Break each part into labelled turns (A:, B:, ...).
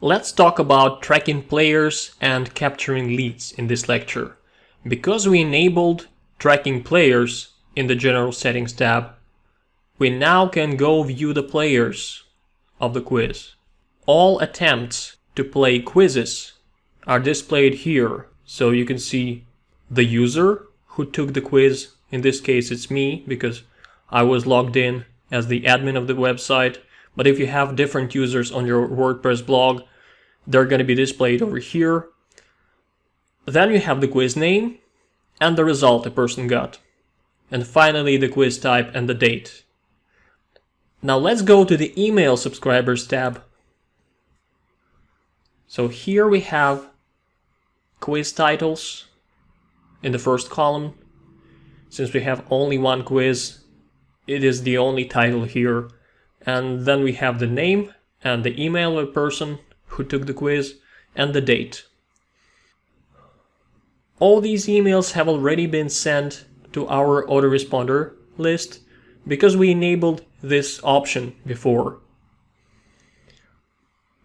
A: Let's talk about tracking players and capturing leads in this lecture. Because we enabled tracking players in the General Settings tab, we now can go view the players of the quiz. All attempts to play quizzes are displayed here, so you can see the user who took the quiz. In this case it's me, because I was logged in as the admin of the website. But if you have different users on your WordPress blog, they're going to be displayed over here. Then you have the quiz name and the result the person got. And finally the quiz type and the date. Now let's go to the email subscribers tab. So here we have quiz titles in the first column. Since we have only one quiz, it is the only title here. And then we have the name and the email of the person who took the quiz and the date. All these emails have already been sent to our autoresponder list because we enabled this option before.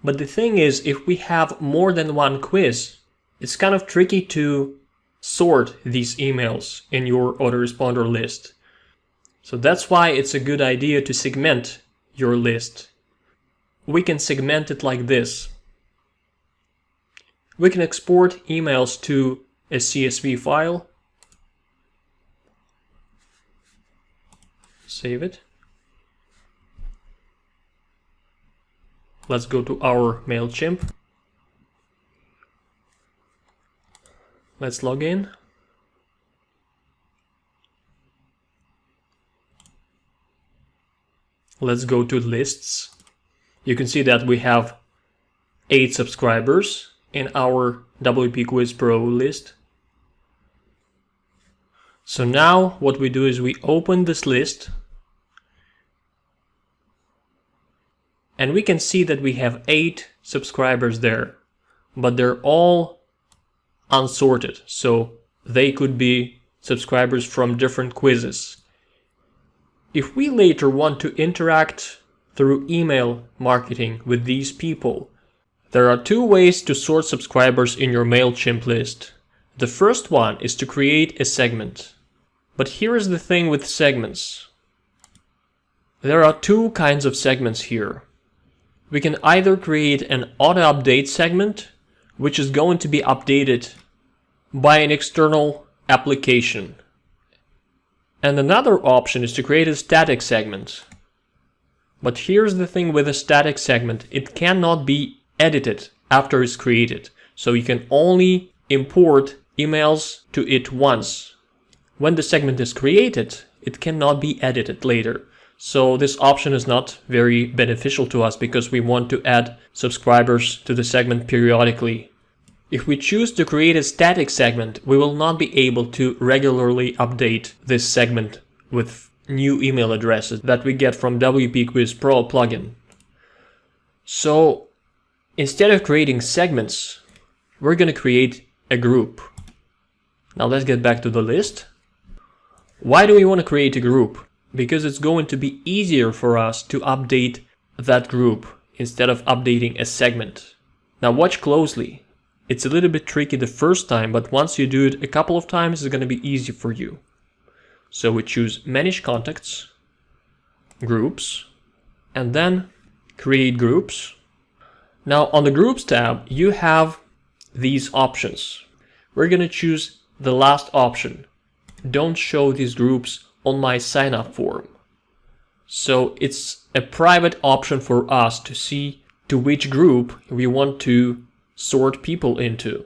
A: But the thing is, if we have more than one quiz, it's kind of tricky to sort these emails in your autoresponder list. So that's why it's a good idea to segment your list. We can segment it like this. We can export emails to a CSV file. Save it. Let's go to our MailChimp. Let's log in. Let's go to lists. You can see that we have 8 subscribers in our WP Quiz Pro list. So now what we do is we open this list. And we can see that we have 8 subscribers there, but they're all unsorted, so they could be subscribers from different quizzes. If we later want to interact through email marketing with these people, there are 2 ways to sort subscribers in your MailChimp list. The first one is to create a segment. But here is the thing with segments. There are 2 kinds of segments here. We can either create an auto-update segment, which is going to be updated by an external application. And another option is to create a static segment. But here's the thing with a static segment, it cannot be edited after it's created. So you can only import emails to it once. When the segment is created, it cannot be edited later. So this option is not very beneficial to us because we want to add subscribers to the segment periodically. If we choose to create a static segment, we will not be able to regularly update this segment with new email addresses that we get from WP Quiz Pro plugin. So instead of creating segments, we're going to create a group. Now let's get back to the list. Why do we want to create a group? Because it's going to be easier for us to update that group instead of updating a segment. Now watch closely. It's a little bit tricky the first time, but once you do it a couple of times, it's going to be easy for you. So we choose Manage Contacts, Groups, and then Create Groups. Now on the Groups tab, you have these options. We're going to choose the last option. Don't show these groups on my sign-up form. So it's a private option for us to see to which group we want to sort people into.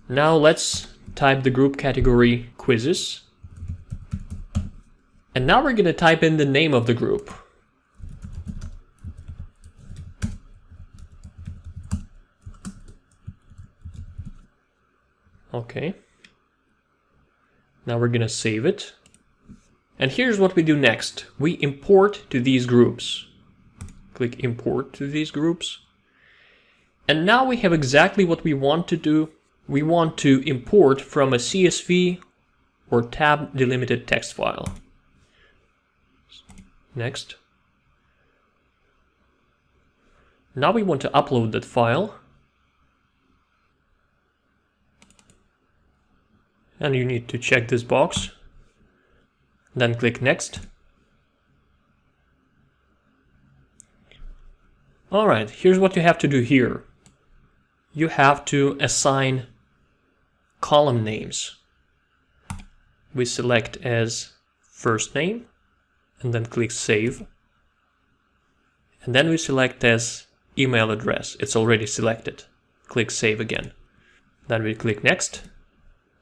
A: Now let's type the group category quizzes. And now we're going to type in the name of the group. Okay. Now we're going to save it. And here's what we do next. We import to these groups. Click Import to these groups. And now we have exactly what we want to do. We want to import from a CSV or tab delimited text file. Next. Now we want to upload that file. and you need to check this box. Then click Next. Alright, here's what you have to do here. You have to assign column names. We select as first name and then click Save. And then we select as email address. It's already selected. Click Save again. Then we click Next.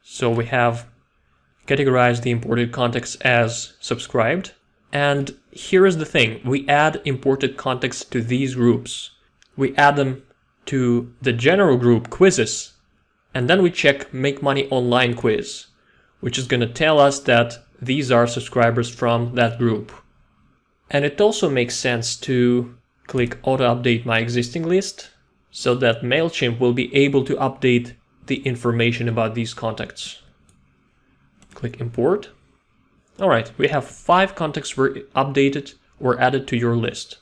A: So we have categorized the imported contacts as subscribed. And here is the thing. We add imported contacts to these groups. We add them to the general group quizzes. And then we check Make Money Online quiz, which is going to tell us that these are subscribers from that group. And it also makes sense to click Auto Update My Existing List so that MailChimp will be able to update the information about these contacts. Click Import. Alright, we have 5 contacts were updated or added to your list.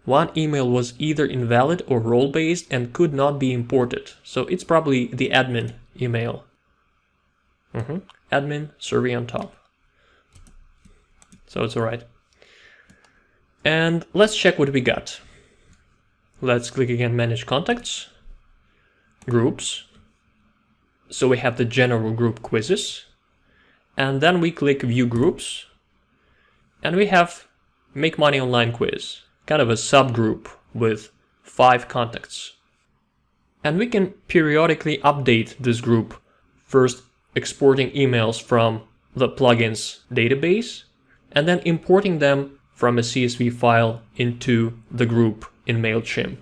A: One email was either invalid or role-based and could not be imported, so it's probably the admin email. Admin, survey on top. So it's alright. And let's check what we got. Let's click again Manage Contacts, Groups. So we have the general group quizzes. And then we click View Groups. And we have Make Money Online quiz, kind of a subgroup with 5 contacts. And we can periodically update this group, first exporting emails from the plugins database, and then importing them from a CSV file into the group in MailChimp.